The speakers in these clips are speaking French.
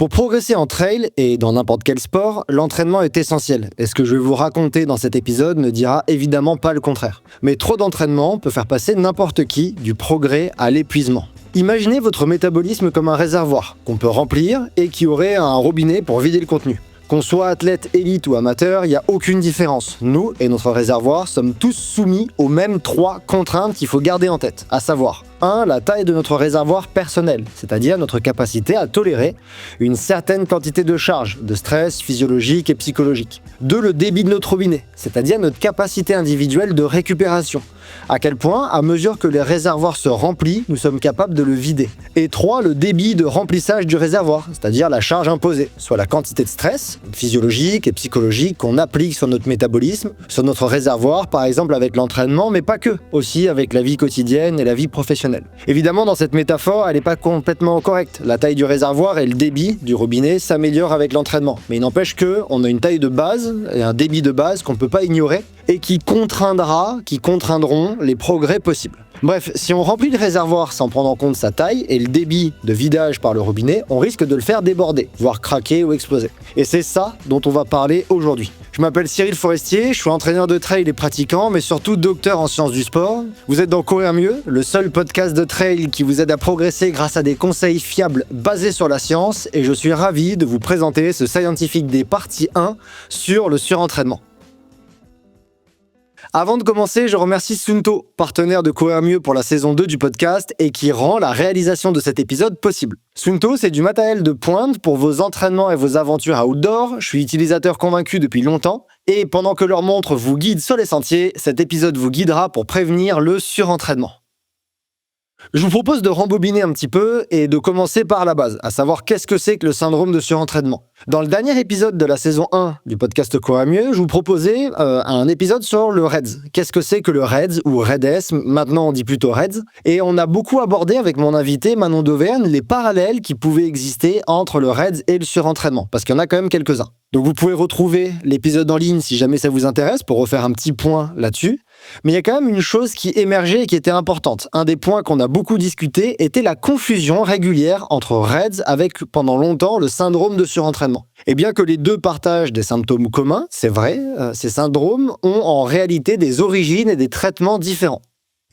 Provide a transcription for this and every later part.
Pour progresser en trail et dans n'importe quel sport, l'entraînement est essentiel. Et ce que je vais vous raconter dans cet épisode ne dira évidemment pas le contraire. Mais trop d'entraînement peut faire passer n'importe qui du progrès à l'épuisement. Imaginez votre métabolisme comme un réservoir qu'on peut remplir et qui aurait un robinet pour vider le contenu. Qu'on soit athlète, élite ou amateur, il n'y a aucune différence. Nous et notre réservoir sommes tous soumis aux mêmes 3 contraintes qu'il faut garder en tête, à savoir 1. La taille de notre réservoir personnel, c'est-à-dire notre capacité à tolérer une certaine quantité de charge, de stress physiologique et psychologique. 2. Le débit de notre robinet, c'est-à-dire notre capacité individuelle de récupération. À quel point, à mesure que le réservoir se remplit, nous sommes capables de le vider. Et 3. Le débit de remplissage du réservoir, c'est-à-dire la charge imposée, soit la quantité de stress physiologique et psychologique qu'on applique sur notre métabolisme, sur notre réservoir, par exemple avec l'entraînement, mais pas que, aussi avec la vie quotidienne et la vie professionnelle. Évidemment, dans cette métaphore, elle n'est pas complètement correcte. La taille du réservoir et le débit du robinet s'améliorent avec l'entraînement. Mais il n'empêche qu'on a une taille de base et un débit de base qu'on ne peut pas ignorer et qui contraindront les progrès possibles. Bref, si on remplit le réservoir sans prendre en compte sa taille et le débit de vidage par le robinet, on risque de le faire déborder, voire craquer ou exploser. Et c'est ça dont on va parler aujourd'hui. Je m'appelle Cyril Forestier, je suis entraîneur de trail et pratiquant, mais surtout docteur en sciences du sport. Vous êtes dans Courir Mieux, le seul podcast de trail qui vous aide à progresser grâce à des conseils fiables basés sur la science, et je suis ravi de vous présenter ce Scientific Day partie 1 sur le surentraînement. Avant de commencer, je remercie Suunto, partenaire de Courir Mieux pour la saison 2 du podcast et qui rend la réalisation de cet épisode possible. Suunto, c'est du matériel de pointe pour vos entraînements et vos aventures outdoor. Je suis utilisateur convaincu depuis longtemps et pendant que leur montre vous guide sur les sentiers, cet épisode vous guidera pour prévenir le surentraînement. Je vous propose de rembobiner un petit peu et de commencer par la base, à savoir qu'est-ce que c'est que le syndrome de surentraînement. Dans le dernier épisode de la saison 1 du podcast Courir Mieux, je vous proposais un épisode sur le REDS. Qu'est-ce que c'est que le REDS ou REDS, maintenant on dit plutôt REDS. Et on a beaucoup abordé avec mon invité Manon Dauvergne les parallèles qui pouvaient exister entre le REDS et le surentraînement, parce qu'il y en a quand même quelques-uns. Donc vous pouvez retrouver l'épisode en ligne si jamais ça vous intéresse pour refaire un petit point là-dessus. Mais il y a quand même une chose qui émergeait et qui était importante. Un des points qu'on a beaucoup discuté était la confusion régulière entre REDS avec, pendant longtemps, le syndrome de surentraînement. Et bien que les deux partagent des symptômes communs, c'est vrai, ces syndromes ont en réalité des origines et des traitements différents.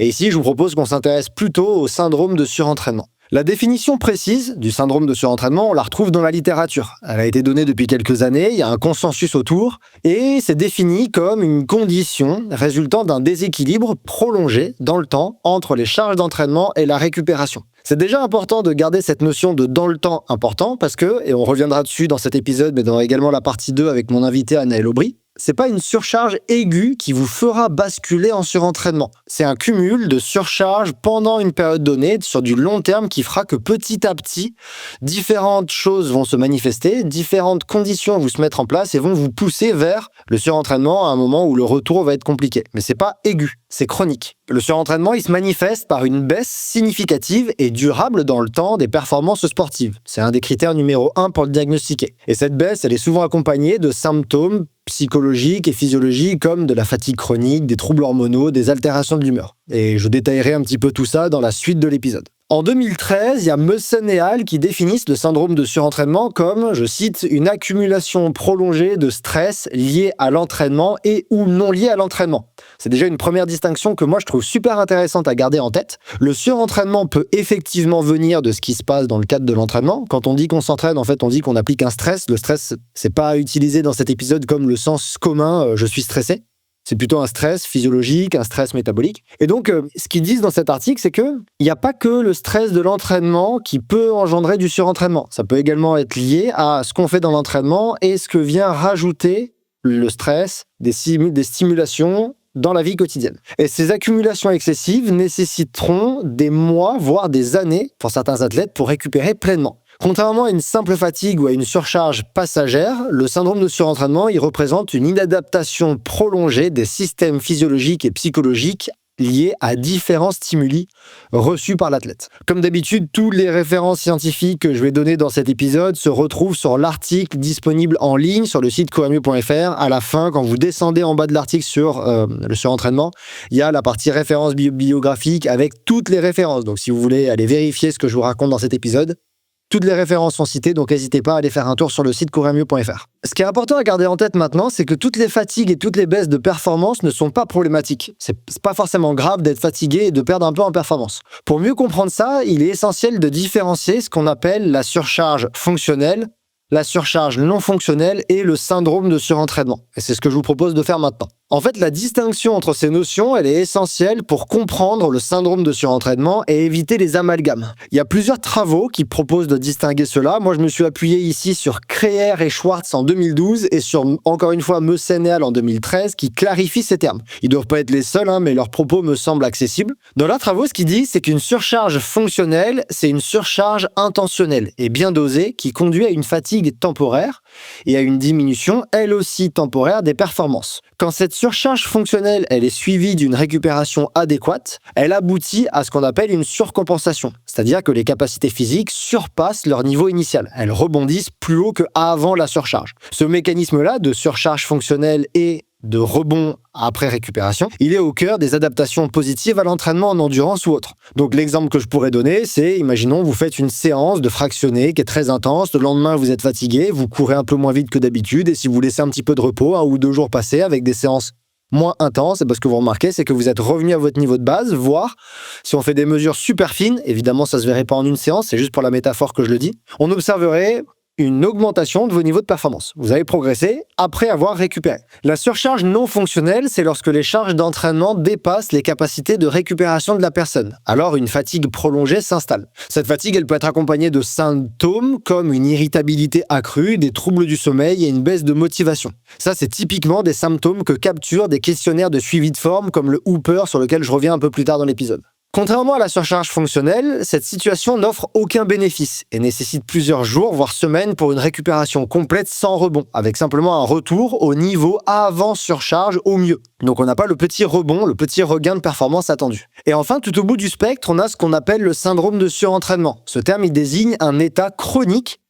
Et ici, je vous propose qu'on s'intéresse plutôt au syndrome de surentraînement. La définition précise du syndrome de surentraînement, on la retrouve dans la littérature. Elle a été donnée depuis quelques années, il y a un consensus autour, et c'est défini comme une condition résultant d'un déséquilibre prolongé dans le temps entre les charges d'entraînement et la récupération. C'est déjà important de garder cette notion de dans le temps important parce que, et on reviendra dessus dans cet épisode, mais dans également la partie 2 avec mon invité Anaël Aubry, c'est pas une surcharge aiguë qui vous fera basculer en surentraînement. C'est un cumul de surcharge pendant une période donnée, sur du long terme, qui fera que petit à petit, différentes choses vont se manifester, différentes conditions vont se mettre en place et vont vous pousser vers le surentraînement à un moment où le retour va être compliqué. Mais c'est pas aigu, c'est chronique. Le surentraînement, il se manifeste par une baisse significative et durable dans le temps des performances sportives. C'est un des critères numéro 1 pour le diagnostiquer. Et cette baisse, elle est souvent accompagnée de symptômes psychologiques et physiologiques comme de la fatigue chronique, des troubles hormonaux, des altérations de l'humeur. Et je détaillerai un petit peu tout ça dans la suite de l'épisode. En 2013, il y a Meussen et al. Qui définissent le syndrome de surentraînement comme, je cite, une accumulation prolongée de stress lié à l'entraînement et ou non lié à l'entraînement. C'est déjà une première distinction que moi je trouve super intéressante à garder en tête. Le surentraînement peut effectivement venir de ce qui se passe dans le cadre de l'entraînement. Quand on dit qu'on s'entraîne, en fait, on dit qu'on applique un stress. Le stress, c'est pas à utiliser dans cet épisode comme le sens commun « je suis stressé ». C'est plutôt un stress physiologique, un stress métabolique. Et donc, ce qu'ils disent dans cet article, c'est qu'il n'y a pas que le stress de l'entraînement qui peut engendrer du surentraînement. Ça peut également être lié à ce qu'on fait dans l'entraînement et ce que vient rajouter le stress, des stimulations dans la vie quotidienne. Et ces accumulations excessives nécessiteront des mois, voire des années, pour certains athlètes, pour récupérer pleinement. Contrairement à une simple fatigue ou à une surcharge passagère, le syndrome de surentraînement, il représente une inadaptation prolongée des systèmes physiologiques et psychologiques liés à différents stimuli reçus par l'athlète. Comme d'habitude, toutes les références scientifiques que je vais donner dans cet épisode se retrouvent sur l'article disponible en ligne sur le site courirmieux.fr. À la fin, quand vous descendez en bas de l'article sur le surentraînement, il y a la partie références biographiques avec toutes les références. Donc si vous voulez aller vérifier ce que je vous raconte dans cet épisode, Toutes les références sont citées, donc n'hésitez pas à aller faire un tour sur le site courermieux.fr. Ce qui est important à garder en tête maintenant, c'est que toutes les fatigues et toutes les baisses de performance ne sont pas problématiques. C'est pas forcément grave d'être fatigué et de perdre un peu en performance. Pour mieux comprendre ça, il est essentiel de différencier ce qu'on appelle la surcharge fonctionnelle, la surcharge non fonctionnelle et le syndrome de surentraînement. Et c'est ce que je vous propose de faire maintenant. En fait, la distinction entre ces notions, elle est essentielle pour comprendre le syndrome de surentraînement et éviter les amalgames. Il y a plusieurs travaux qui proposent de distinguer cela. Moi, je me suis appuyé ici sur Kreher et Schwartz en 2012 et sur, encore une fois, Meussen et al. En 2013 qui clarifient ces termes. Ils ne doivent pas être les seuls, mais leurs propos me semblent accessibles. Dans leurs travaux, ce qu'ils disent, c'est qu'une surcharge fonctionnelle, c'est une surcharge intentionnelle et bien dosée qui conduit à une fatigue temporaire et à une diminution, elle aussi temporaire, des performances. Quand cette surcharge fonctionnelle, elle est suivie d'une récupération adéquate, elle aboutit à ce qu'on appelle une surcompensation. C'est-à-dire que les capacités physiques surpassent leur niveau initial. Elles rebondissent plus haut qu'avant la surcharge. Ce mécanisme-là de surcharge fonctionnelle et de rebond après récupération, il est au cœur des adaptations positives à l'entraînement en endurance ou autre. Donc l'exemple que je pourrais donner, c'est, imaginons, vous faites une séance de fractionné qui est très intense, le lendemain vous êtes fatigué, vous courez un peu moins vite que d'habitude, et si vous laissez un petit peu de repos, 1 ou 2 jours passés avec des séances moins intenses, et ce que vous remarquez, c'est que vous êtes revenu à votre niveau de base, voire, si on fait des mesures super fines, évidemment ça se verrait pas en une séance, c'est juste pour la métaphore que je le dis, on observerait une augmentation de vos niveaux de performance. Vous avez progressé après avoir récupéré. La surcharge non fonctionnelle, c'est lorsque les charges d'entraînement dépassent les capacités de récupération de la personne. Alors, une fatigue prolongée s'installe. Cette fatigue, elle peut être accompagnée de symptômes comme une irritabilité accrue, des troubles du sommeil et une baisse de motivation. Ça, c'est typiquement des symptômes que capturent des questionnaires de suivi de forme comme le Hooper sur lequel je reviens un peu plus tard dans l'épisode. Contrairement à la surcharge fonctionnelle, cette situation n'offre aucun bénéfice et nécessite plusieurs jours, voire semaines pour une récupération complète sans rebond, avec simplement un retour au niveau avant surcharge au mieux. Donc on n'a pas le petit rebond, le petit regain de performance attendu. Et enfin, tout au bout du spectre, on a ce qu'on appelle le syndrome de surentraînement. Ce terme, il désigne un état chronique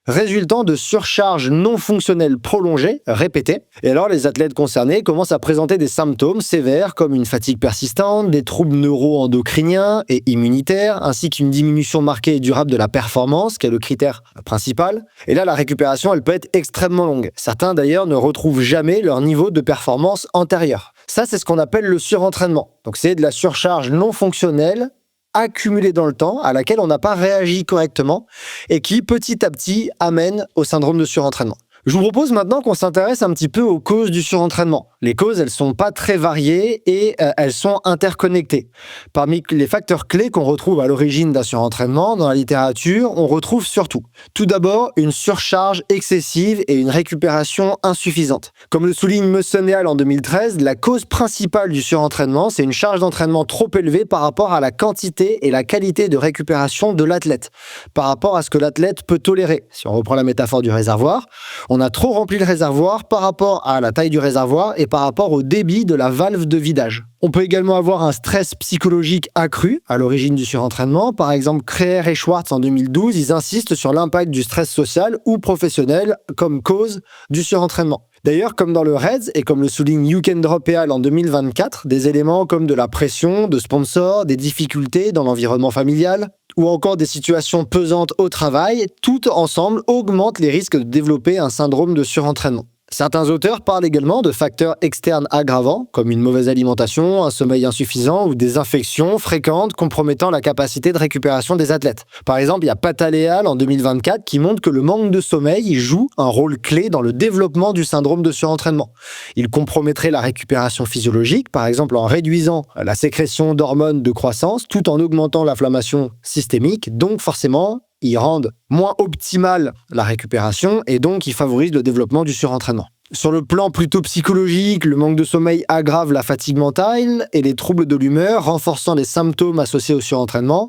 résultant de surcharge non fonctionnelle prolongée, répétée. Et alors, les athlètes concernés commencent à présenter des symptômes sévères comme une fatigue persistante, des troubles neuro-endocriniens et immunitaires, ainsi qu'une diminution marquée et durable de la performance, qui est le critère principal. Et là, la récupération, elle peut être extrêmement longue. Certains, d'ailleurs, ne retrouvent jamais leur niveau de performance antérieur. Ça, c'est ce qu'on appelle le surentraînement. Donc, c'est de la surcharge non fonctionnelle accumulée dans le temps, à laquelle on n'a pas réagi correctement et qui, petit à petit, amène au syndrome de surentraînement. Je vous propose maintenant qu'on s'intéresse un petit peu aux causes du surentraînement. Les causes, elles sont pas très variées et elles sont interconnectées. Parmi les facteurs clés qu'on retrouve à l'origine d'un surentraînement, dans la littérature, on retrouve surtout, tout d'abord, une surcharge excessive et une récupération insuffisante. Comme le souligne Meussen et al. En 2013, la cause principale du surentraînement, c'est une charge d'entraînement trop élevée par rapport à la quantité et la qualité de récupération de l'athlète, par rapport à ce que l'athlète peut tolérer. Si on reprend la métaphore du réservoir, on a trop rempli le réservoir par rapport à la taille du réservoir et par rapport au débit de la valve de vidage. On peut également avoir un stress psychologique accru à l'origine du surentraînement. Par exemple, Kreher et Schwartz en 2012, ils insistent sur l'impact du stress social ou professionnel comme cause du surentraînement. D'ailleurs, comme dans le REDS et comme le souligne Ukendrop et al. En 2024, des éléments comme de la pression, de sponsors, des difficultés dans l'environnement familial ou encore des situations pesantes au travail, tout ensemble augmentent les risques de développer un syndrome de surentraînement. Certains auteurs parlent également de facteurs externes aggravants, comme une mauvaise alimentation, un sommeil insuffisant ou des infections fréquentes compromettant la capacité de récupération des athlètes. Par exemple, il y a Patal et al. En 2024 qui montre que le manque de sommeil joue un rôle clé dans le développement du syndrome de surentraînement. Il compromettrait la récupération physiologique, par exemple en réduisant la sécrétion d'hormones de croissance tout en augmentant l'inflammation systémique, donc forcément ils rendent moins optimale la récupération et donc ils favorisent le développement du surentraînement. Sur le plan plutôt psychologique, le manque de sommeil aggrave la fatigue mentale et les troubles de l'humeur, renforçant les symptômes associés au surentraînement.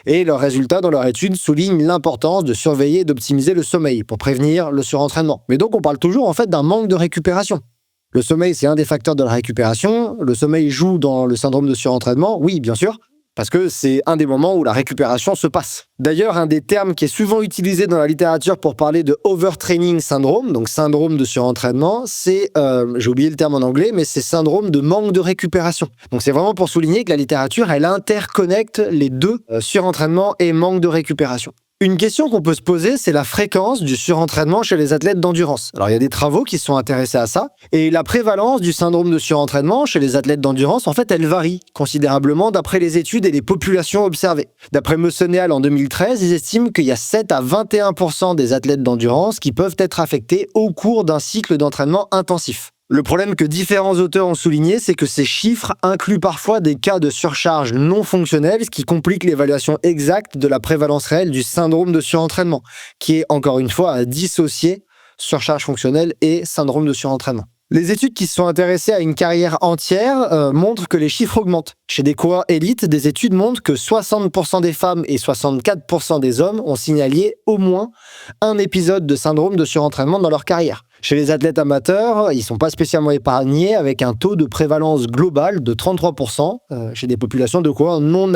Et leurs résultats dans leur étude soulignent l'importance de surveiller et d'optimiser le sommeil pour prévenir le surentraînement. Mais donc on parle toujours en fait d'un manque de récupération. Le sommeil, c'est un des facteurs de la récupération. Le sommeil joue dans le syndrome de surentraînement, oui, bien sûr. Parce que c'est un des moments où la récupération se passe. D'ailleurs, un des termes qui est souvent utilisé dans la littérature pour parler de overtraining syndrome, donc syndrome de surentraînement, c'est, j'ai oublié le terme en anglais, mais c'est syndrome de manque de récupération. Donc c'est vraiment pour souligner que la littérature, elle interconnecte les deux, surentraînement et manque de récupération. Une question qu'on peut se poser, c'est la fréquence du surentraînement chez les athlètes d'endurance. Alors, il y a des travaux qui se sont intéressés à ça, et la prévalence du syndrome de surentraînement chez les athlètes d'endurance, en fait, elle varie considérablement d'après les études et les populations observées. D'après Meusson et al. En 2013, ils estiment qu'il y a 7 à 21% des athlètes d'endurance qui peuvent être affectés au cours d'un cycle d'entraînement intensif. Le problème que différents auteurs ont souligné, c'est que ces chiffres incluent parfois des cas de surcharge non fonctionnelle, ce qui complique l'évaluation exacte de la prévalence réelle du syndrome de surentraînement, qui est encore une fois à dissocier surcharge fonctionnelle et syndrome de surentraînement. Les études qui se sont intéressées à une carrière entière montrent que les chiffres augmentent. Chez des coureurs élites, des études montrent que 60% des femmes et 64% des hommes ont signalé au moins un épisode de syndrome de surentraînement dans leur carrière. Chez les athlètes amateurs, ils ne sont pas spécialement épargnés avec un taux de prévalence global de 33% chez des populations de coureurs non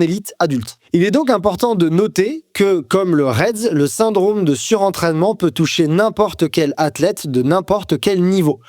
élites adultes. Il est donc important de noter que, comme le REDS, le syndrome de surentraînement peut toucher n'importe quel athlète de n'importe quel niveau.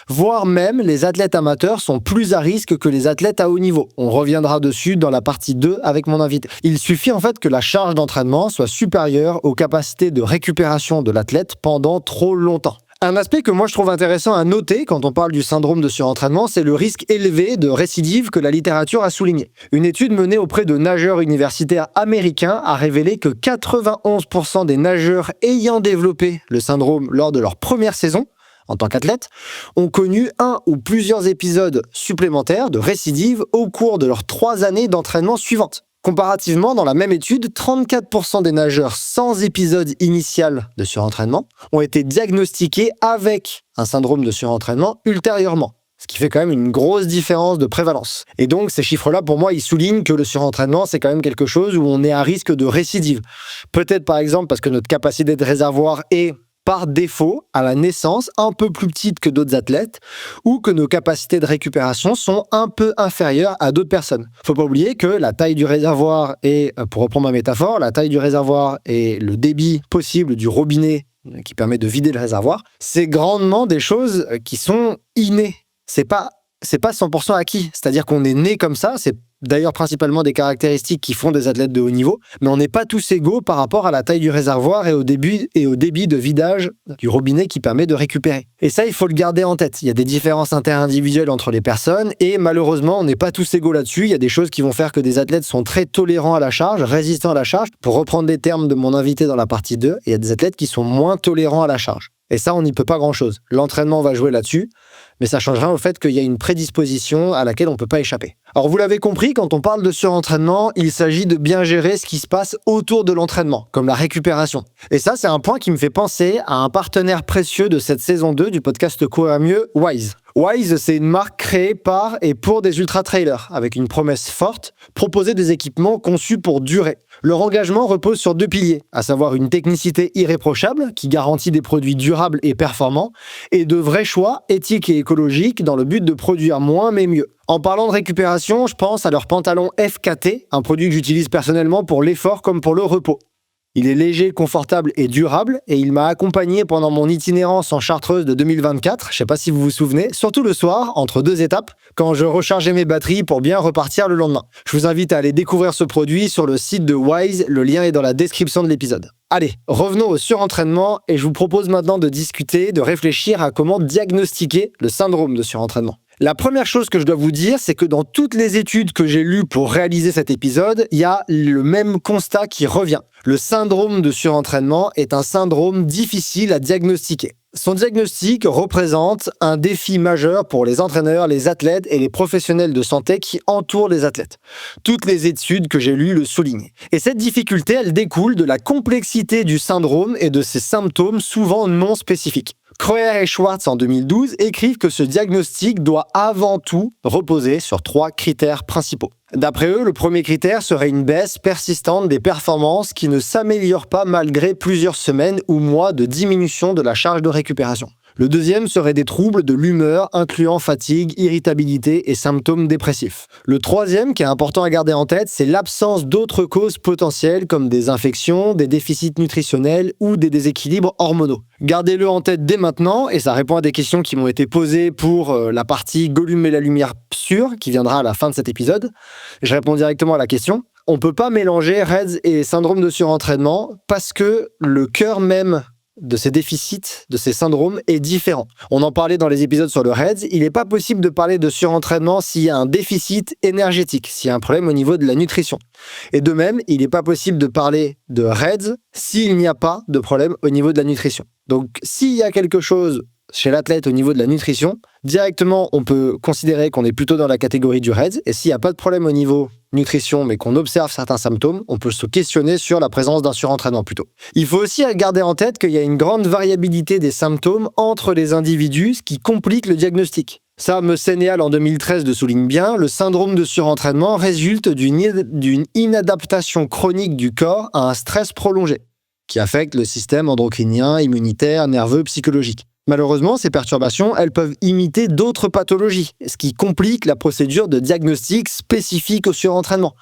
Voire même, les athlètes amateurs sont plus à risque que les athlètes à haut niveau. On reviendra dessus dans la partie 2 avec mon invité. Il suffit en fait que la charge d'entraînement soit supérieure aux capacités de récupération de l'athlète pendant trop longtemps. Un aspect que moi je trouve intéressant à noter quand on parle du syndrome de surentraînement, c'est le risque élevé de récidive que la littérature a souligné. Une étude menée auprès de nageurs universitaires américains a révélé que 91% des nageurs ayant développé le syndrome lors de leur première saison, en tant qu'athlète, ont connu un ou plusieurs épisodes supplémentaires de récidive au cours de leurs 3 années d'entraînement suivantes. Comparativement, dans la même étude, 34% des nageurs sans épisode initial de surentraînement ont été diagnostiqués avec un syndrome de surentraînement ultérieurement. Ce qui fait quand même une grosse différence de prévalence. Et donc, ces chiffres-là, pour moi, ils soulignent que le surentraînement, c'est quand même quelque chose où on est à risque de récidive. Peut-être, par exemple, parce que notre capacité de réservoir est par défaut, à la naissance, un peu plus petite que d'autres athlètes, ou que nos capacités de récupération sont un peu inférieures à d'autres personnes. Faut pas oublier que la taille du réservoir et, pour reprendre ma métaphore, la taille du réservoir et le débit possible du robinet qui permet de vider le réservoir, c'est grandement des choses qui sont innées. C'est pas 100% acquis. C'est-à-dire qu'on est né comme ça, c'est d'ailleurs principalement des caractéristiques qui font des athlètes de haut niveau, mais on n'est pas tous égaux par rapport à la taille du réservoir et au débit de vidage du robinet qui permet de récupérer. Et ça, il faut le garder en tête. Il y a des différences interindividuelles entre les personnes et malheureusement, on n'est pas tous égaux là-dessus. Il y a des choses qui vont faire que des athlètes sont très tolérants à la charge, résistants à la charge. Pour reprendre les termes de mon invité dans la partie 2, il y a des athlètes qui sont moins tolérants à la charge. Et ça, on n'y peut pas grand-chose. L'entraînement va jouer là-dessus, mais ça change rien au fait qu'il y a une prédisposition à laquelle on ne peut pas échapper. Alors vous l'avez compris, quand on parle de surentraînement, il s'agit de bien gérer ce qui se passe autour de l'entraînement, comme la récupération. Et ça, c'est un point qui me fait penser à un partenaire précieux de cette saison 2 du podcast Courir Mieux, Wise. Wise, c'est une marque créée par et pour des ultra-trailers, avec une promesse forte, proposer des équipements conçus pour durer. Leur engagement repose sur 2 piliers, à savoir une technicité irréprochable, qui garantit des produits durables et performants, et de vrais choix éthiques et écologiques dans le but de produire moins mais mieux. En parlant de récupération, je pense à leur pantalon FKT, un produit que j'utilise personnellement pour l'effort comme pour le repos. Il est léger, confortable et durable et il m'a accompagné pendant mon itinérance en Chartreuse de 2024, je sais pas si vous vous souvenez, surtout le soir, entre 2 étapes, quand je rechargeais mes batteries pour bien repartir le lendemain. Je vous invite à aller découvrir ce produit sur le site de Wise, le lien est dans la description de l'épisode. Allez, revenons au surentraînement et je vous propose maintenant de discuter, de réfléchir à comment diagnostiquer le syndrome de surentraînement. La première chose que je dois vous dire, c'est que dans toutes les études que j'ai lues pour réaliser cet épisode, il y a le même constat qui revient. Le syndrome de surentraînement est un syndrome difficile à diagnostiquer. Son diagnostic représente un défi majeur pour les entraîneurs, les athlètes et les professionnels de santé qui entourent les athlètes. Toutes les études que j'ai lues le soulignent. Et cette difficulté, elle découle de la complexité du syndrome et de ses symptômes souvent non spécifiques. Kreuer et Schwartz, en 2012, écrivent que ce diagnostic doit avant tout reposer sur 3 critères principaux. D'après eux, le premier critère serait une baisse persistante des performances qui ne s'améliore pas malgré plusieurs semaines ou mois de diminution de la charge de récupération. Le deuxième serait des troubles de l'humeur, incluant fatigue, irritabilité et symptômes dépressifs. Le troisième, qui est important à garder en tête, c'est l'absence d'autres causes potentielles comme des infections, des déficits nutritionnels ou des déséquilibres hormonaux. Gardez-le en tête dès maintenant, et ça répond à des questions qui m'ont été posées pour la partie Gollum et la lumière sûre, qui viendra à la fin de cet épisode. Je réponds directement à la question. on peut pas mélanger REDS et syndrome de surentraînement parce que le cœur même de ces déficits, de ces syndromes est différent. On en parlait dans les épisodes sur le REDS, il n'est pas possible de parler de surentraînement s'il y a un déficit énergétique, s'il y a un problème au niveau de la nutrition. Et de même, il n'est pas possible de parler de REDS s'il n'y a pas de problème au niveau de la nutrition. Donc, s'il y a quelque chose chez l'athlète au niveau de la nutrition, directement, on peut considérer qu'on est plutôt dans la catégorie du REDS. Et s'il n'y a pas de problème au niveau nutrition, mais qu'on observe certains symptômes, on peut se questionner sur la présence d'un surentraînement plutôt. Il faut aussi garder en tête qu'il y a une grande variabilité des symptômes entre les individus, ce qui complique le diagnostic. Ça, Messen et al. En 2013 le souligne bien, le syndrome de surentraînement résulte d'une inadaptation chronique du corps à un stress prolongé, qui affecte le système endocrinien, immunitaire, nerveux, psychologique. Malheureusement, ces perturbations, elles peuvent imiter d'autres pathologies, ce qui complique la procédure de diagnostic spécifique au surentraînement.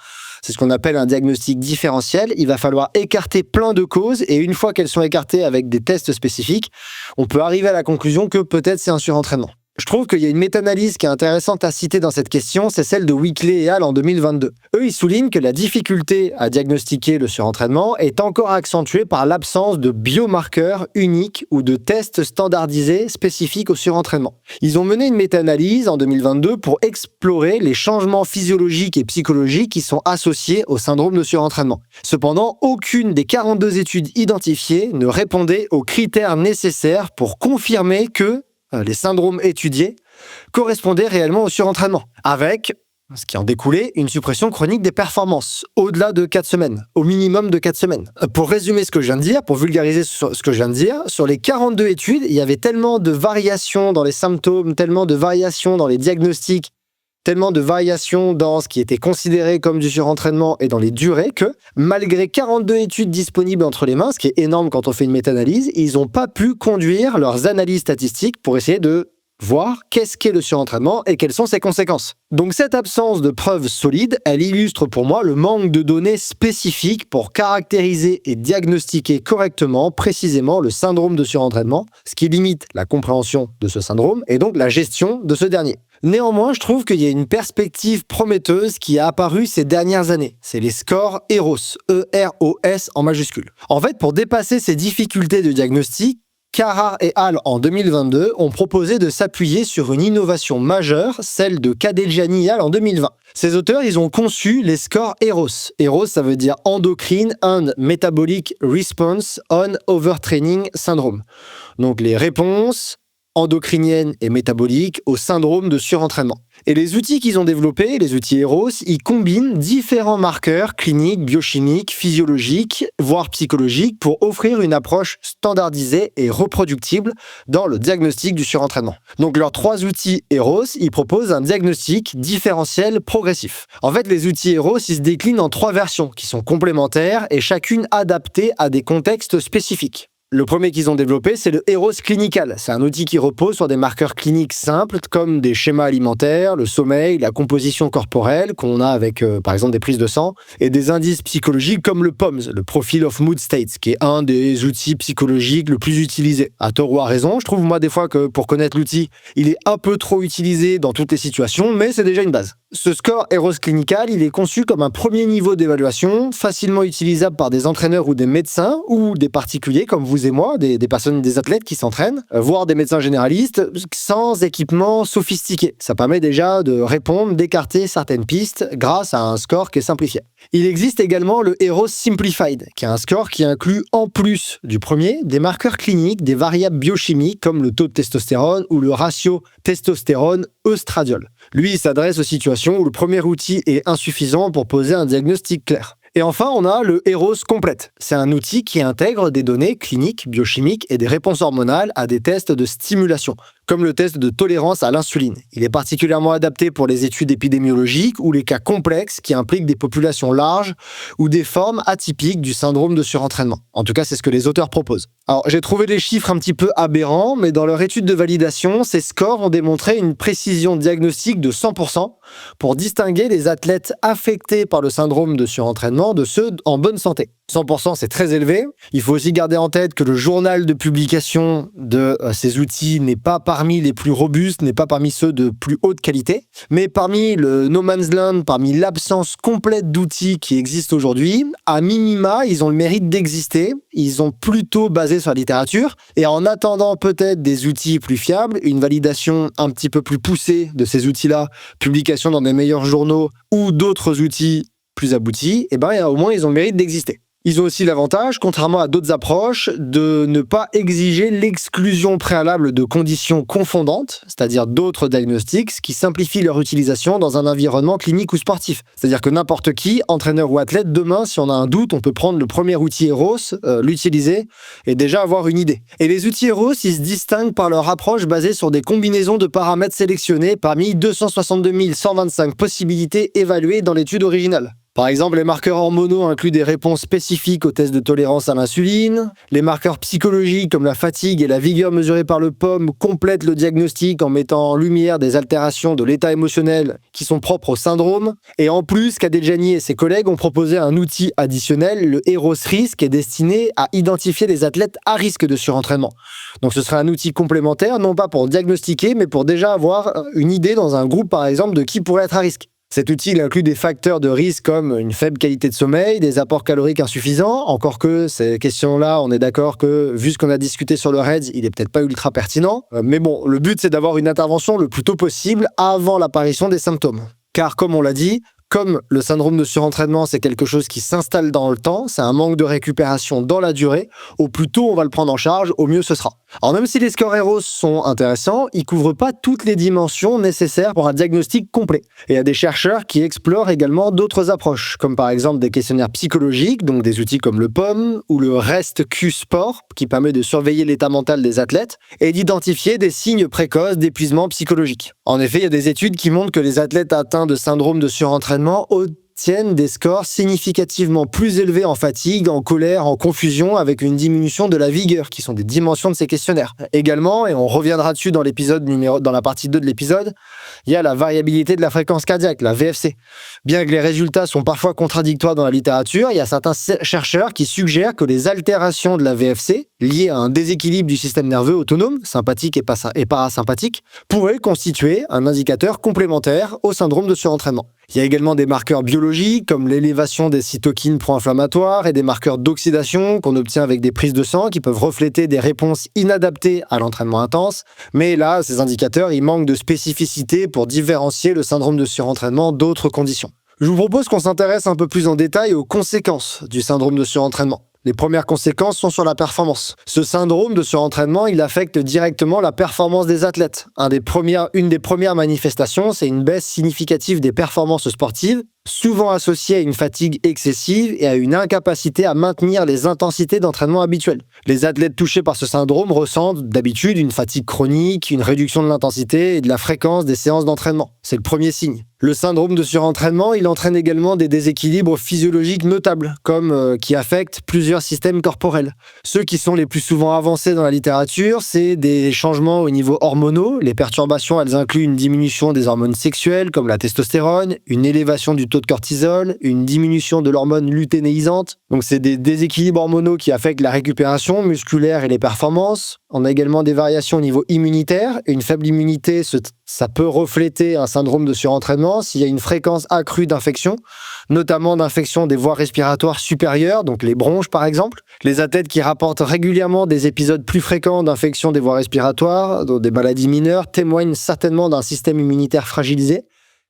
C'est ce qu'on appelle un diagnostic différentiel. Il va falloir écarter plein de causes et une fois qu'elles sont écartées avec des tests spécifiques, on peut arriver à la conclusion que peut-être c'est un surentraînement. Je trouve qu'il y a une méta-analyse qui est intéressante à citer dans cette question, c'est celle de Weekly et al. En 2022. Eux, ils soulignent que la difficulté à diagnostiquer le surentraînement est encore accentuée par l'absence de biomarqueurs uniques ou de tests standardisés spécifiques au surentraînement. Ils ont mené une méta-analyse en 2022 pour explorer les changements physiologiques et psychologiques qui sont associés au syndrome de surentraînement. Cependant, aucune des 42 études identifiées ne répondait aux critères nécessaires pour confirmer que les syndromes étudiés correspondaient réellement au surentraînement, avec, ce qui en découlait, une suppression chronique des performances, au-delà de 4 semaines, au minimum de 4 semaines. Pour résumer ce que je viens de dire, pour vulgariser ce que je viens de dire, sur les 42 études, il y avait tellement de variations dans les symptômes, tellement de variations dans les diagnostics, tellement de variations dans ce qui était considéré comme du surentraînement et dans les durées que, malgré 42 études disponibles entre les mains, ce qui est énorme quand on fait une méta-analyse, ils n'ont pas pu conduire leurs analyses statistiques pour essayer de voir qu'est-ce qu'est le surentraînement et quelles sont ses conséquences. Donc cette absence de preuves solides, elle illustre pour moi le manque de données spécifiques pour caractériser et diagnostiquer correctement, précisément, le syndrome de surentraînement, ce qui limite la compréhension de ce syndrome et donc la gestion de ce dernier. Néanmoins, je trouve qu'il y a une perspective prometteuse qui a apparu ces dernières années. C'est les scores EROS, E-R-O-S en majuscule. En fait, pour dépasser ces difficultés de diagnostic, Carrard et al. En 2022 ont proposé de s'appuyer sur une innovation majeure, celle de Cadelgiani et al. En 2020. Ces auteurs, ils ont conçu les scores EROS. EROS, ça veut dire Endocrine and Metabolic Response on Overtraining Syndrome. Donc les réponses endocrinienne et métabolique au syndrome de surentraînement. Et les outils qu'ils ont développés, les outils EROS, ils combinent différents marqueurs cliniques, biochimiques, physiologiques, voire psychologiques pour offrir une approche standardisée et reproductible dans le diagnostic du surentraînement. Donc leurs 3 outils EROS, ils proposent un diagnostic différentiel progressif. En fait, les outils EROS, ils se déclinent en 3 versions qui sont complémentaires et chacune adaptée à des contextes spécifiques. Le premier qu'ils ont développé, c'est le EROS Clinical. C'est un outil qui repose sur des marqueurs cliniques simples comme des schémas alimentaires, le sommeil, la composition corporelle qu'on a avec par exemple des prises de sang et des indices psychologiques comme le POMS, le Profile of Mood States, qui est un des outils psychologiques le plus utilisés. À tort ou à raison, je trouve moi des fois que pour connaître l'outil, il est un peu trop utilisé dans toutes les situations, mais c'est déjà une base. Ce score EROS Clinical, il est conçu comme un premier niveau d'évaluation, facilement utilisable par des entraîneurs ou des médecins ou des particuliers comme vous et moi, des personnes, des athlètes qui s'entraînent, voire des médecins généralistes, sans équipement sophistiqué. Ça permet déjà de répondre, d'écarter certaines pistes grâce à un score qui est simplifié. Il existe également le EROS Simplified, qui est un score qui inclut en plus du premier des marqueurs cliniques, des variables biochimiques comme le taux de testostérone ou le ratio testostérone-œstradiol. Lui, il s'adresse aux situations où le premier outil est insuffisant pour poser un diagnostic clair. Et enfin, on a le EROS Complete. C'est un outil qui intègre des données cliniques, biochimiques et des réponses hormonales à des tests de stimulation, comme le test de tolérance à l'insuline. Il est particulièrement adapté pour les études épidémiologiques ou les cas complexes qui impliquent des populations larges ou des formes atypiques du syndrome de surentraînement. En tout cas, c'est ce que les auteurs proposent. Alors, j'ai trouvé les chiffres un petit peu aberrants, mais dans leur étude de validation, ces scores ont démontré une précision diagnostique de 100% pour distinguer les athlètes affectés par le syndrome de surentraînement de ceux en bonne santé. 100%, c'est très élevé. Il faut aussi garder en tête que le journal de publication de ces outils n'est pas parmi les plus robustes, n'est pas parmi ceux de plus haute qualité. Mais parmi le no man's land, parmi l'absence complète d'outils qui existent aujourd'hui, à minima, ils ont le mérite d'exister. Ils sont plutôt basés sur la littérature. Et en attendant peut-être des outils plus fiables, une validation un petit peu plus poussée de ces outils-là, publication dans des meilleurs journaux ou d'autres outils plus aboutis, au moins ils ont le mérite d'exister. Ils ont aussi l'avantage, contrairement à d'autres approches, de ne pas exiger l'exclusion préalable de conditions confondantes, c'est-à-dire d'autres diagnostics, qui simplifient leur utilisation dans un environnement clinique ou sportif. C'est-à-dire que n'importe qui, entraîneur ou athlète, demain, si on a un doute, on peut prendre le premier outil Eros, l'utiliser et déjà avoir une idée. Et les outils Eros, ils se distinguent par leur approche basée sur des combinaisons de paramètres sélectionnés parmi 262 125 possibilités évaluées dans l'étude originale. Par exemple, les marqueurs hormonaux incluent des réponses spécifiques aux tests de tolérance à l'insuline. Les marqueurs psychologiques comme la fatigue et la vigueur mesurées par le POM complètent le diagnostic en mettant en lumière des altérations de l'état émotionnel qui sont propres au syndrome. Et en plus, Kadeljani et ses collègues ont proposé un outil additionnel, le Eros Risk, qui est destiné à identifier les athlètes à risque de surentraînement. Donc ce serait un outil complémentaire, non pas pour diagnostiquer, mais pour déjà avoir une idée dans un groupe, par exemple, de qui pourrait être à risque. Cet outil il inclut des facteurs de risque comme une faible qualité de sommeil, des apports caloriques insuffisants, encore que ces questions-là, on est d'accord que, vu ce qu'on a discuté sur le REDS, il est peut-être pas ultra pertinent. Mais bon, le but c'est d'avoir une intervention le plus tôt possible avant l'apparition des symptômes. Car comme on l'a dit, comme le syndrome de surentraînement, c'est quelque chose qui s'installe dans le temps, c'est un manque de récupération dans la durée, au plus tôt on va le prendre en charge, au mieux ce sera. Alors même si les scores Eros sont intéressants, ils couvrent pas toutes les dimensions nécessaires pour un diagnostic complet. Et il y a des chercheurs qui explorent également d'autres approches, comme par exemple des questionnaires psychologiques, donc des outils comme le POM ou le REST-Q Sport, qui permet de surveiller l'état mental des athlètes et d'identifier des signes précoces d'épuisement psychologique. En effet, il y a des études qui montrent que les athlètes atteints de syndrome de surentraînement obtiennent des scores significativement plus élevés en fatigue, en colère, en confusion, avec une diminution de la vigueur, qui sont des dimensions de ces questionnaires. Également, et on reviendra dessus dans la partie 2 de l'épisode, il y a la variabilité de la fréquence cardiaque, la VFC. Bien que les résultats sont parfois contradictoires dans la littérature, il y a certains chercheurs qui suggèrent que les altérations de la VFC, liées à un déséquilibre du système nerveux autonome, sympathique et parasympathique, pourraient constituer un indicateur complémentaire au syndrome de surentraînement. Il y a également des marqueurs biologiques comme l'élévation des cytokines pro-inflammatoires et des marqueurs d'oxydation qu'on obtient avec des prises de sang qui peuvent refléter des réponses inadaptées à l'entraînement intense. Mais là, ces indicateurs, ils manquent de spécificité pour différencier le syndrome de surentraînement d'autres conditions. Je vous propose qu'on s'intéresse un peu plus en détail aux conséquences du syndrome de surentraînement. Les premières conséquences sont sur la performance. Ce syndrome de surentraînement, il affecte directement la performance des athlètes. Une des premières manifestations, c'est une baisse significative des performances sportives, souvent associée à une fatigue excessive et à une incapacité à maintenir les intensités d'entraînement habituelles. Les athlètes touchés par ce syndrome ressentent d'habitude une fatigue chronique, une réduction de l'intensité et de la fréquence des séances d'entraînement. C'est le premier signe. Le syndrome de surentraînement, il entraîne également des déséquilibres physiologiques notables, comme qui affectent plusieurs systèmes corporels. Ceux qui sont les plus souvent avancés dans la littérature, c'est des changements au niveau hormonaux. Les perturbations, elles incluent une diminution des hormones sexuelles, comme la testostérone, une élévation du taux de cortisol, une diminution de l'hormone lutéinisante. Donc c'est des déséquilibres hormonaux qui affectent la récupération musculaire et les performances. On a également des variations au niveau immunitaire. Une faible immunité, ça peut refléter un syndrome de surentraînement s'il y a une fréquence accrue d'infections, notamment d'infections des voies respiratoires supérieures, donc les bronches par exemple. Les athlètes qui rapportent régulièrement des épisodes plus fréquents d'infections des voies respiratoires, donc des maladies mineures, témoignent certainement d'un système immunitaire fragilisé,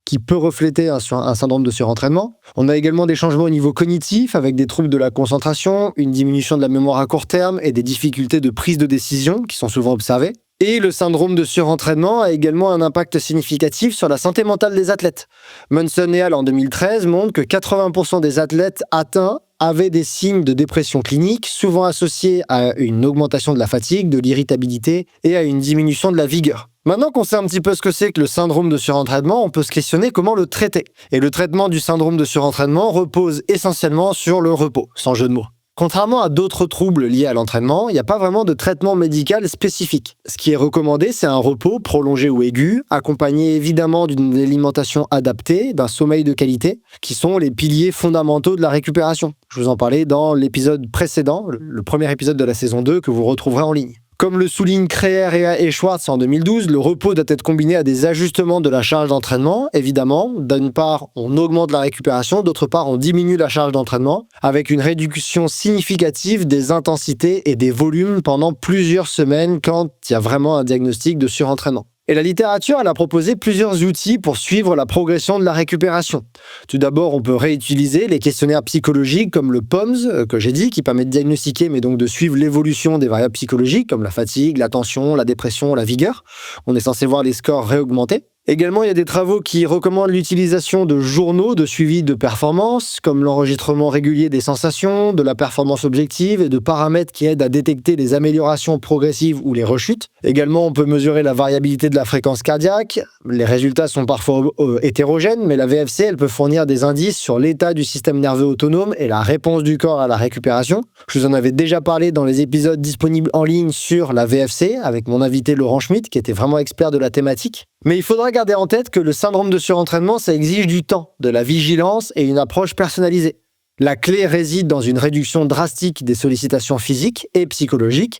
qui peut refléter un syndrome de surentraînement. On a également des changements au niveau cognitif avec des troubles de la concentration, une diminution de la mémoire à court terme et des difficultés de prise de décision qui sont souvent observées. Et le syndrome de surentraînement a également un impact significatif sur la santé mentale des athlètes. Munson et al. En 2013 montrent que 80% des athlètes atteints avaient des signes de dépression clinique, souvent associés à une augmentation de la fatigue, de l'irritabilité et à une diminution de la vigueur. Maintenant qu'on sait un petit peu ce que c'est que le syndrome de surentraînement, on peut se questionner comment le traiter. Et le traitement du syndrome de surentraînement repose essentiellement sur le repos, sans jeu de mots. Contrairement à d'autres troubles liés à l'entraînement, il n'y a pas vraiment de traitement médical spécifique. Ce qui est recommandé, c'est un repos prolongé ou aigu, accompagné évidemment d'une alimentation adaptée, d'un sommeil de qualité, qui sont les piliers fondamentaux de la récupération. Je vous en parlais dans l'épisode précédent, le premier épisode de la saison 2 que vous retrouverez en ligne. Comme le soulignent Kreher et Schwartz en 2012, le repos doit être combiné à des ajustements de la charge d'entraînement. Évidemment, d'une part, on augmente la récupération, d'autre part, on diminue la charge d'entraînement, avec une réduction significative des intensités et des volumes pendant plusieurs semaines quand il y a vraiment un diagnostic de surentraînement. Et la littérature, elle a proposé plusieurs outils pour suivre la progression de la récupération. Tout d'abord, on peut réutiliser les questionnaires psychologiques comme le POMS, que j'ai dit, qui permet de diagnostiquer, mais donc de suivre l'évolution des variables psychologiques comme la fatigue, la tension, la dépression, la vigueur. On est censé voir les scores réaugmenter. Également, il y a des travaux qui recommandent l'utilisation de journaux de suivi de performance, comme l'enregistrement régulier des sensations, de la performance objective et de paramètres qui aident à détecter les améliorations progressives ou les rechutes. Également, on peut mesurer la variabilité de la fréquence cardiaque. Les résultats sont parfois hétérogènes, mais la VFC, elle peut fournir des indices sur l'état du système nerveux autonome et la réponse du corps à la récupération. Je vous en avais déjà parlé dans les épisodes disponibles en ligne sur la VFC, avec mon invité Laurent Schmitt, qui était vraiment expert de la thématique. Mais il faudra garder en tête que le syndrome de surentraînement, ça exige du temps, de la vigilance et une approche personnalisée. La clé réside dans une réduction drastique des sollicitations physiques et psychologiques,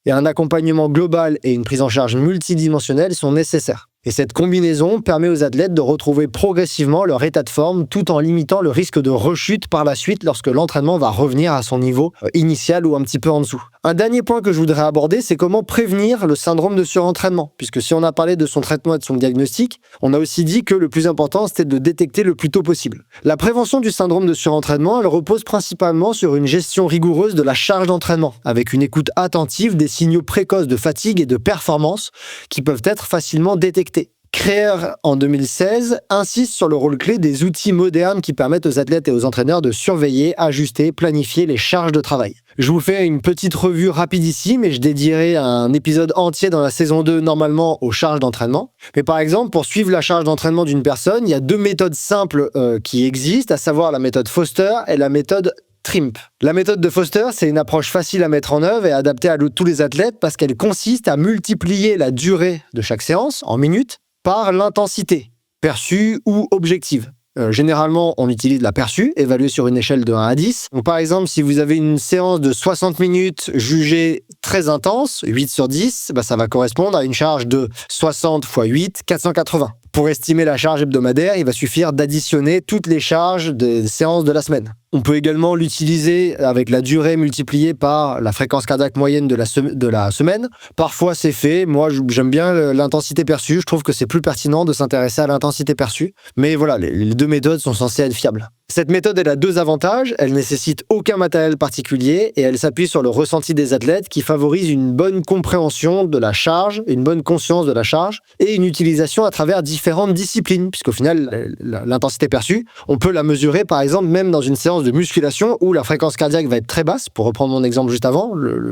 et un accompagnement global et une prise en charge multidimensionnelle sont nécessaires. Et cette combinaison permet aux athlètes de retrouver progressivement leur état de forme tout en limitant le risque de rechute par la suite lorsque l'entraînement va revenir à son niveau initial ou un petit peu en dessous. Un dernier point que je voudrais aborder, c'est comment prévenir le syndrome de surentraînement. Puisque si on a parlé de son traitement et de son diagnostic, on a aussi dit que le plus important, c'était de le détecter le plus tôt possible. La prévention du syndrome de surentraînement, elle repose principalement sur une gestion rigoureuse de la charge d'entraînement, avec une écoute attentive des signaux précoces de fatigue et de performance qui peuvent être facilement détectés. Kreher, en 2016, insiste sur le rôle clé des outils modernes qui permettent aux athlètes et aux entraîneurs de surveiller, ajuster, planifier les charges de travail. Je vous fais une petite revue rapide ici, mais je dédierai un épisode entier dans la saison 2 normalement aux charges d'entraînement. Mais par exemple, pour suivre la charge d'entraînement d'une personne, il y a deux méthodes simples qui existent, à savoir la méthode Foster et la méthode TRIMP. La méthode de Foster, c'est une approche facile à mettre en œuvre et adaptée à tous les athlètes parce qu'elle consiste à multiplier la durée de chaque séance en minutes par l'intensité, perçue ou objective. Généralement, on utilise la perçue, évaluée sur une échelle de 1 à 10. Donc, par exemple, si vous avez une séance de 60 minutes jugée très intense, 8 sur 10, ça va correspondre à une charge de 60 x 8, 480. Pour estimer la charge hebdomadaire, il va suffire d'additionner toutes les charges des séances de la semaine. On peut également l'utiliser avec la durée multipliée par la fréquence cardiaque moyenne de la semaine. Parfois, c'est fait. Moi, j'aime bien l'intensité perçue. Je trouve que c'est plus pertinent de s'intéresser à l'intensité perçue. Mais voilà, les deux méthodes sont censées être fiables. Cette méthode, elle a deux avantages. Elle nécessite aucun matériel particulier et elle s'appuie sur le ressenti des athlètes qui favorise une bonne compréhension de la charge, une bonne conscience de la charge et une utilisation à travers différentes disciplines. Puisqu'au final, l'intensité perçue, on peut la mesurer par exemple même dans une séance de musculation où la fréquence cardiaque va être très basse, pour reprendre mon exemple juste avant,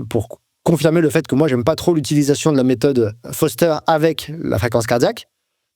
pour confirmer le fait que moi, j'aime pas trop l'utilisation de la méthode Foster avec la fréquence cardiaque.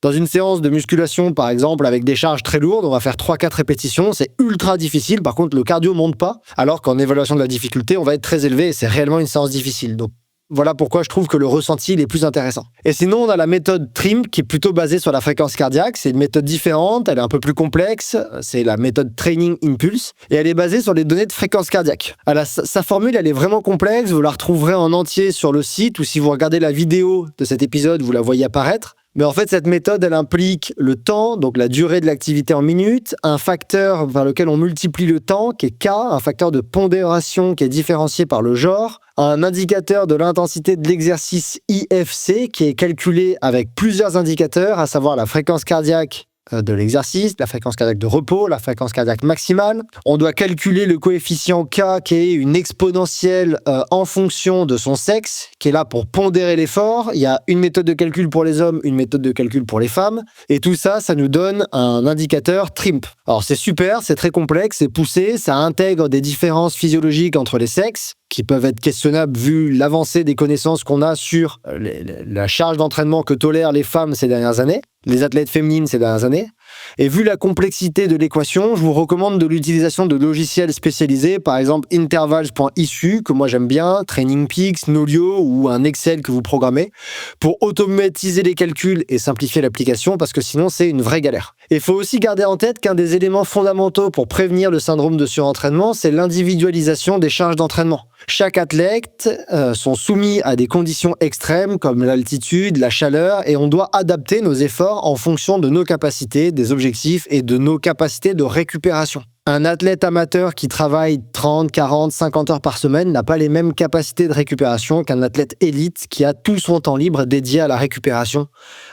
Dans une séance de musculation, par exemple, avec des charges très lourdes, on va faire 3-4 répétitions, c'est ultra difficile, par contre le cardio monte pas, alors qu'en évaluation de la difficulté, on va être très élevé et c'est réellement une séance difficile. Donc voilà pourquoi je trouve que le ressenti il est plus intéressant. Et sinon, on a la méthode TRIMP qui est plutôt basée sur la fréquence cardiaque. C'est une méthode différente, elle est un peu plus complexe. C'est la méthode Training Impulse et elle est basée sur les données de fréquence cardiaque. Alors, sa formule, elle est vraiment complexe. Vous la retrouverez en entier sur le site ou si vous regardez la vidéo de cet épisode, vous la voyez apparaître. Mais en fait, cette méthode, elle implique le temps, donc la durée de l'activité en minutes, un facteur par lequel on multiplie le temps, qui est K, un facteur de pondération qui est différencié par le genre, un indicateur de l'intensité de l'exercice IFC qui est calculé avec plusieurs indicateurs, à savoir la fréquence cardiaque de l'exercice, la fréquence cardiaque de repos, la fréquence cardiaque maximale. On doit calculer le coefficient K qui est une exponentielle en fonction de son sexe, qui est là pour pondérer l'effort. Il y a une méthode de calcul pour les hommes, une méthode de calcul pour les femmes. Et tout ça, ça nous donne un indicateur TRIMP. Alors c'est super, c'est très complexe, c'est poussé, ça intègre des différences physiologiques entre les sexes, qui peuvent être questionnables vu l'avancée des connaissances qu'on a sur la charge d'entraînement que tolèrent les femmes ces dernières années, les athlètes féminines ces dernières années. Et vu la complexité de l'équation, je vous recommande de l'utilisation de logiciels spécialisés, par exemple intervals.issue, que moi j'aime bien, TrainingPeaks, Nolio ou un Excel que vous programmez, pour automatiser les calculs et simplifier l'application, parce que sinon c'est une vraie galère. Il faut aussi garder en tête qu'un des éléments fondamentaux pour prévenir le syndrome de surentraînement, c'est l'individualisation des charges d'entraînement. Chaque athlète sont soumis à des conditions extrêmes comme l'altitude, la chaleur, et on doit adapter nos efforts en fonction de nos capacités, des objectifs et de nos capacités de récupération. Un athlète amateur qui travaille 30, 40, 50 heures par semaine n'a pas les mêmes capacités de récupération qu'un athlète élite qui a tout son temps libre dédié à la récupération.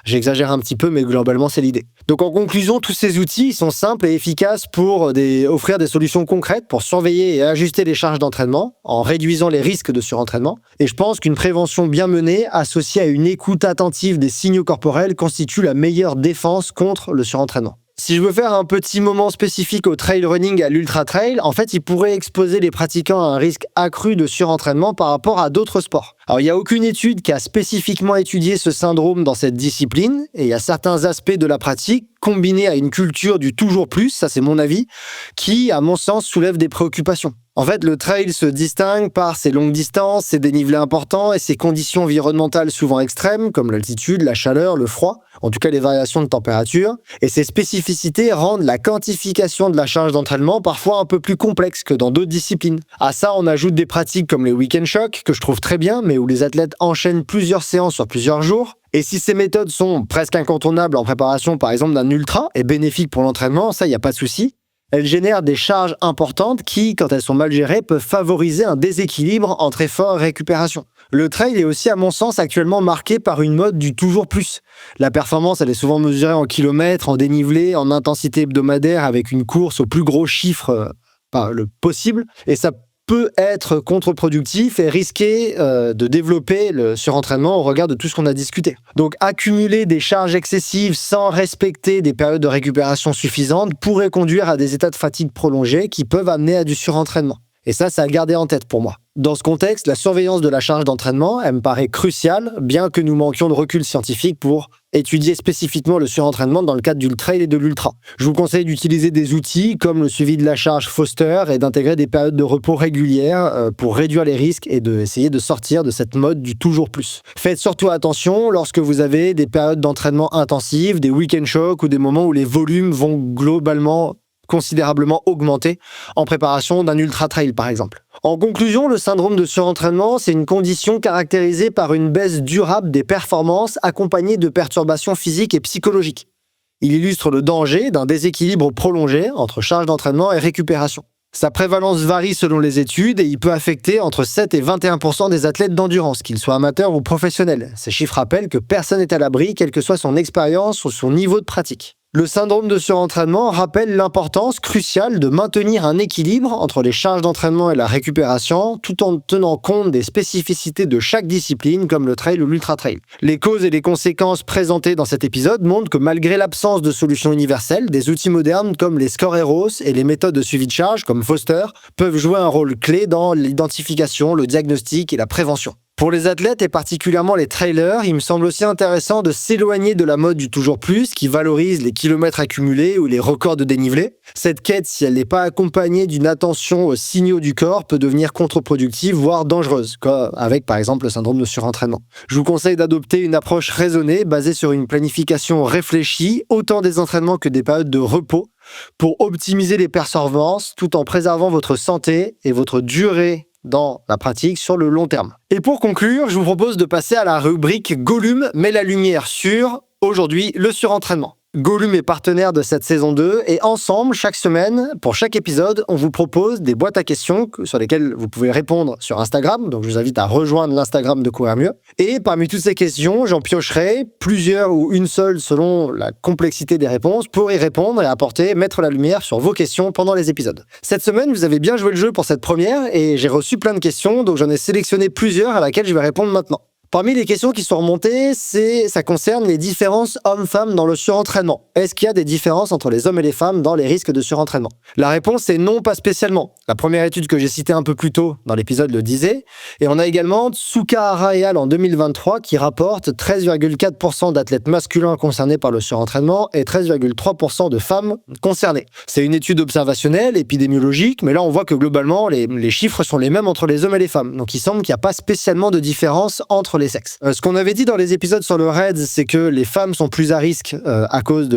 J'exagère un petit peu, mais globalement, c'est l'idée. Donc en conclusion, tous ces outils sont simples et efficaces pour offrir des solutions concrètes pour surveiller et ajuster les charges d'entraînement en réduisant les risques de surentraînement. Et je pense qu'une prévention bien menée, associée à une écoute attentive des signaux corporels, constitue la meilleure défense contre le surentraînement. Si je veux faire un petit moment spécifique au trail running et à l'ultra trail, en fait, il pourrait exposer les pratiquants à un risque accru de surentraînement par rapport à d'autres sports. Alors, il n'y a aucune étude qui a spécifiquement étudié ce syndrome dans cette discipline, et il y a certains aspects de la pratique, combinés à une culture du toujours plus, ça c'est mon avis, qui, à mon sens, soulèvent des préoccupations. En fait, le trail se distingue par ses longues distances, ses dénivelés importants et ses conditions environnementales souvent extrêmes, comme l'altitude, la chaleur, le froid, en tout cas les variations de température. Et ces spécificités rendent la quantification de la charge d'entraînement parfois un peu plus complexe que dans d'autres disciplines. À ça, on ajoute des pratiques comme les week-end shocks, que je trouve très bien, mais où les athlètes enchaînent plusieurs séances sur plusieurs jours. Et si ces méthodes sont presque incontournables en préparation, par exemple, d'un ultra, et bénéfiques pour l'entraînement, ça, il n'y a pas de souci, elles génèrent des charges importantes qui, quand elles sont mal gérées, peuvent favoriser un déséquilibre entre effort et récupération. Le trail est aussi, à mon sens, actuellement marqué par une mode du toujours plus. La performance, elle est souvent mesurée en kilomètres, en dénivelé, en intensité hebdomadaire, avec une course au plus gros chiffre le possible. Et ça peut être contre-productif et risquer de développer le surentraînement au regard de tout ce qu'on a discuté. Donc accumuler des charges excessives sans respecter des périodes de récupération suffisantes pourrait conduire à des états de fatigue prolongés qui peuvent amener à du surentraînement. Et ça, c'est à garder en tête pour moi. Dans ce contexte, la surveillance de la charge d'entraînement, elle me paraît cruciale, bien que nous manquions de recul scientifique pour étudier spécifiquement le surentraînement dans le cadre du trail et de l'ultra. Je vous conseille d'utiliser des outils comme le suivi de la charge Foster et d'intégrer des périodes de repos régulières pour réduire les risques et d'essayer de sortir de cette mode du toujours plus. Faites surtout attention lorsque vous avez des périodes d'entraînement intensives, des week-end shocks ou des moments où les volumes vont globalement considérablement augmenter en préparation d'un ultra-trail par exemple. En conclusion, le syndrome de surentraînement, c'est une condition caractérisée par une baisse durable des performances accompagnée de perturbations physiques et psychologiques. Il illustre le danger d'un déséquilibre prolongé entre charge d'entraînement et récupération. Sa prévalence varie selon les études et il peut affecter entre 7 et 21% des athlètes d'endurance, qu'ils soient amateurs ou professionnels. Ces chiffres rappellent que personne n'est à l'abri, quelle que soit son expérience ou son niveau de pratique. Le syndrome de surentraînement rappelle l'importance cruciale de maintenir un équilibre entre les charges d'entraînement et la récupération, tout en tenant compte des spécificités de chaque discipline, comme le trail ou l'ultra-trail. Les causes et les conséquences présentées dans cet épisode montrent que malgré l'absence de solutions universelles, des outils modernes comme les Score Heroes et les méthodes de suivi de charge, comme Foster, peuvent jouer un rôle clé dans l'identification, le diagnostic et la prévention. Pour les athlètes et particulièrement les trailers, il me semble aussi intéressant de s'éloigner de la mode du toujours plus qui valorise les kilomètres accumulés ou les records de dénivelé. Cette quête, si elle n'est pas accompagnée d'une attention aux signaux du corps, peut devenir contre-productive, voire dangereuse, avec par exemple le syndrome de surentraînement. Je vous conseille d'adopter une approche raisonnée basée sur une planification réfléchie, autant des entraînements que des périodes de repos, pour optimiser les performances tout en préservant votre santé et votre durée dans la pratique sur le long terme. Et pour conclure, je vous propose de passer à la rubrique Gollum met la lumière sur, aujourd'hui, le surentraînement. Gollum est partenaire de cette saison 2 et ensemble, chaque semaine, pour chaque épisode, on vous propose des boîtes à questions sur lesquelles vous pouvez répondre sur Instagram. Donc je vous invite à rejoindre l'Instagram de Courir Mieux. Et parmi toutes ces questions, j'en piocherai plusieurs ou une seule selon la complexité des réponses pour y répondre et mettre la lumière sur vos questions pendant les épisodes. Cette semaine, vous avez bien joué le jeu pour cette première et j'ai reçu plein de questions, donc j'en ai sélectionné plusieurs à laquelle je vais répondre maintenant. Parmi les questions qui sont remontées, ça concerne les différences hommes-femmes dans le surentraînement. Est-ce qu'il y a des différences entre les hommes et les femmes dans les risques de surentraînement? La réponse est non, pas spécialement. La première étude que j'ai citée un peu plus tôt dans l'épisode le disait. Et on a également Tsukahara et al. En 2023 qui rapporte 13,4% d'athlètes masculins concernés par le surentraînement et 13,3% de femmes concernées. C'est une étude observationnelle, épidémiologique, mais là on voit que globalement les chiffres sont les mêmes entre les hommes et les femmes. Donc il semble qu'il n'y a pas spécialement de différence entre les sexes. Ce qu'on avait dit dans les épisodes sur le RED, c'est que les femmes sont plus à risque à cause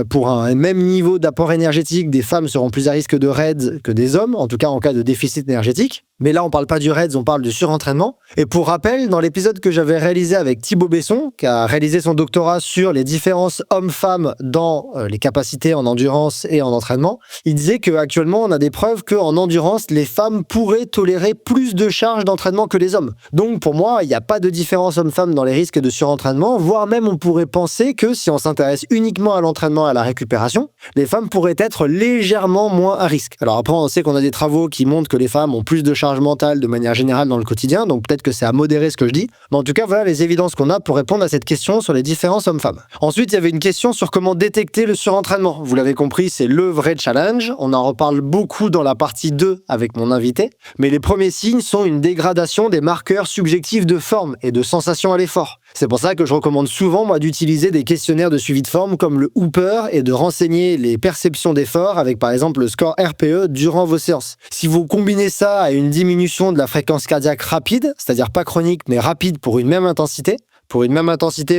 pour un même niveau d'apport énergétique, des femmes seront plus à risque de RED que des hommes, en tout cas en cas de déficit énergétique. Mais là, on parle pas du RED, on parle du surentraînement. Et pour rappel, dans l'épisode que j'avais réalisé avec Thibaut Besson, qui a réalisé son doctorat sur les différences hommes-femmes dans les capacités en endurance et en entraînement, il disait qu'actuellement, on a des preuves qu'en endurance, les femmes pourraient tolérer plus de charges d'entraînement que les hommes. Donc, pour moi, il n'y a pas de différence homme-femme dans les risques de surentraînement, voire même on pourrait penser que si on s'intéresse uniquement à l'entraînement et à la récupération, les femmes pourraient être légèrement moins à risque. Alors après, on sait qu'on a des travaux qui montrent que les femmes ont plus de charges mentale de manière générale dans le quotidien, donc peut-être que c'est à modérer ce que je dis. Mais en tout cas, voilà les évidences qu'on a pour répondre à cette question sur les différences hommes-femmes. Ensuite, il y avait une question sur comment détecter le surentraînement. Vous l'avez compris, c'est le vrai challenge. On en reparle beaucoup dans la partie 2 avec mon invité. Mais les premiers signes sont une dégradation des marqueurs subjectifs de forme et de sensation à l'effort. C'est pour ça que je recommande souvent, moi, d'utiliser des questionnaires de suivi de forme comme le Hooper et de renseigner les perceptions d'effort avec, par exemple, le score RPE durant vos séances. Si vous combinez ça à une diminution de la fréquence cardiaque rapide, c'est-à-dire pas chronique, mais rapide pour une même intensité,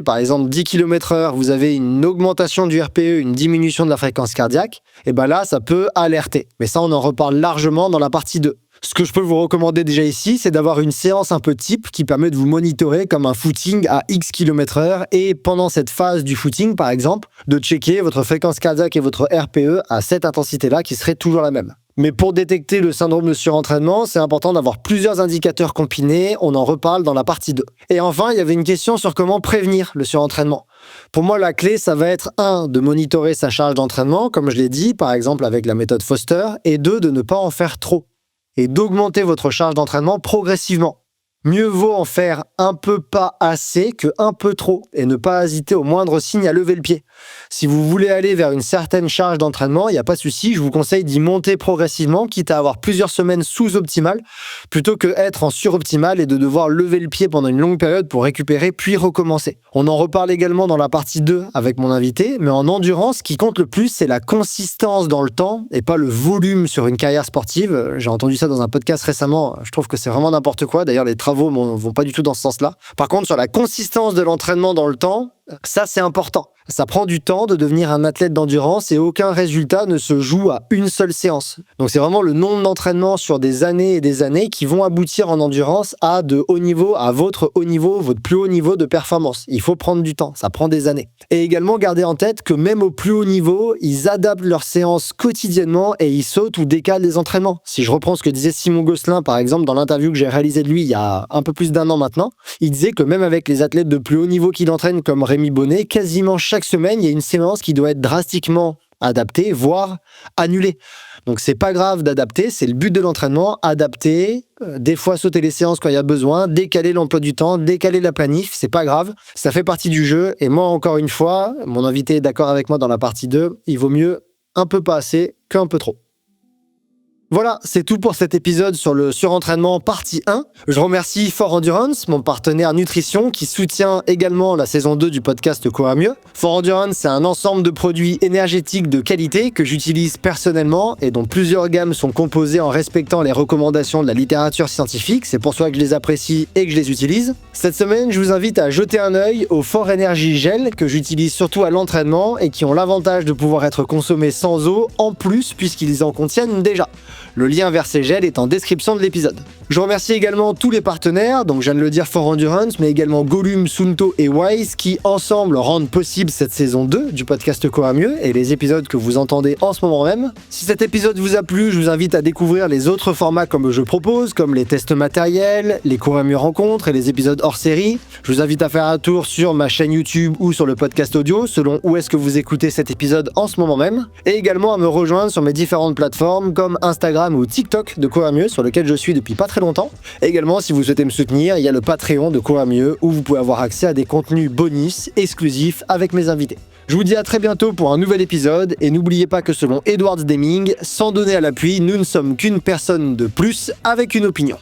par exemple 10 km/h, vous avez une augmentation du RPE, une diminution de la fréquence cardiaque, et ben là, ça peut alerter. Mais ça, on en reparle largement dans la partie 2. Ce que je peux vous recommander déjà ici, c'est d'avoir une séance un peu type qui permet de vous monitorer comme un footing à X km/h et pendant cette phase du footing, par exemple, de checker votre fréquence cardiaque et votre RPE à cette intensité-là qui serait toujours la même. Mais pour détecter le syndrome de surentraînement, c'est important d'avoir plusieurs indicateurs combinés, on en reparle dans la partie 2. Et enfin, il y avait une question sur comment prévenir le surentraînement. Pour moi, la clé, ça va être 1, de monitorer sa charge d'entraînement, comme je l'ai dit, par exemple avec la méthode Foster, et 2, de ne pas en faire trop, et d'augmenter votre charge d'entraînement progressivement. Mieux vaut en faire un peu pas assez que un peu trop et ne pas hésiter au moindre signe à lever le pied. Si vous voulez aller vers une certaine charge d'entraînement, il n'y a pas de souci, je vous conseille d'y monter progressivement, quitte à avoir plusieurs semaines sous-optimales, plutôt que être en sur-optimale et de devoir lever le pied pendant une longue période pour récupérer puis recommencer. On en reparle également dans la partie 2 avec mon invité, mais en endurance, ce qui compte le plus, c'est la consistance dans le temps et pas le volume sur une carrière sportive. J'ai entendu ça dans un podcast récemment, je trouve que c'est vraiment n'importe quoi, d'ailleurs les travaux vont pas du tout dans ce sens-là. Par contre, sur la consistance de l'entraînement dans le temps, ça c'est important. Ça prend du temps de devenir un athlète d'endurance et aucun résultat ne se joue à une seule séance. Donc c'est vraiment le nombre d'entraînements sur des années et des années qui vont aboutir en endurance à de haut niveau, à votre haut niveau, votre plus haut niveau de performance. Il faut prendre du temps, ça prend des années. Et également garder en tête que même au plus haut niveau, ils adaptent leurs séances quotidiennement et ils sautent ou décalent les entraînements. Si je reprends ce que disait Simon Gosselin par exemple dans l'interview que j'ai réalisée de lui il y a un peu plus d'1 an maintenant, il disait que même avec les athlètes de plus haut niveau qu'il entraîne comme Rémi Bonnet, quasiment chaque semaine, il y a une séance qui doit être drastiquement adaptée, voire annulée. Donc c'est pas grave d'adapter, c'est le but de l'entraînement, adapter, des fois sauter les séances quand il y a besoin, décaler l'emploi du temps, décaler la planif, c'est pas grave, ça fait partie du jeu. Et moi, encore une fois, mon invité est d'accord avec moi dans la partie 2, il vaut mieux un peu pas assez qu'un peu trop. Voilà, c'est tout pour cet épisode sur le surentraînement partie 1. Je remercie For Endurance, mon partenaire nutrition, qui soutient également la saison 2 du podcast Courir Mieux. For Endurance, c'est un ensemble de produits énergétiques de qualité que j'utilise personnellement et dont plusieurs gammes sont composées en respectant les recommandations de la littérature scientifique. C'est pour ça que je les apprécie et que je les utilise. Cette semaine, je vous invite à jeter un œil aux For Energy Gel que j'utilise surtout à l'entraînement et qui ont l'avantage de pouvoir être consommés sans eau en plus puisqu'ils en contiennent déjà. Le lien vers ces gels est en description de l'épisode. Je remercie également tous les partenaires, donc je viens de le dire For Endurance, mais également Gollum, Suunto et Wise qui ensemble rendent possible cette saison 2 du podcast Courir Mieux et les épisodes que vous entendez en ce moment même. Si cet épisode vous a plu, je vous invite à découvrir les autres formats comme je propose, comme les tests matériels, les Courir Mieux rencontres et les épisodes hors série. Je vous invite à faire un tour sur ma chaîne YouTube ou sur le podcast audio, selon où est-ce que vous écoutez cet épisode en ce moment même, et également à me rejoindre sur mes différentes plateformes comme Instagram ou TikTok de Courir Mieux, sur lequel je suis depuis pas très très longtemps. Également, si vous souhaitez me soutenir, il y a le Patreon de Courir Mieux où vous pouvez avoir accès à des contenus bonus exclusifs avec mes invités. Je vous dis à très bientôt pour un nouvel épisode et n'oubliez pas que selon Edward Deming, sans donner à l'appui, nous ne sommes qu'une personne de plus avec une opinion.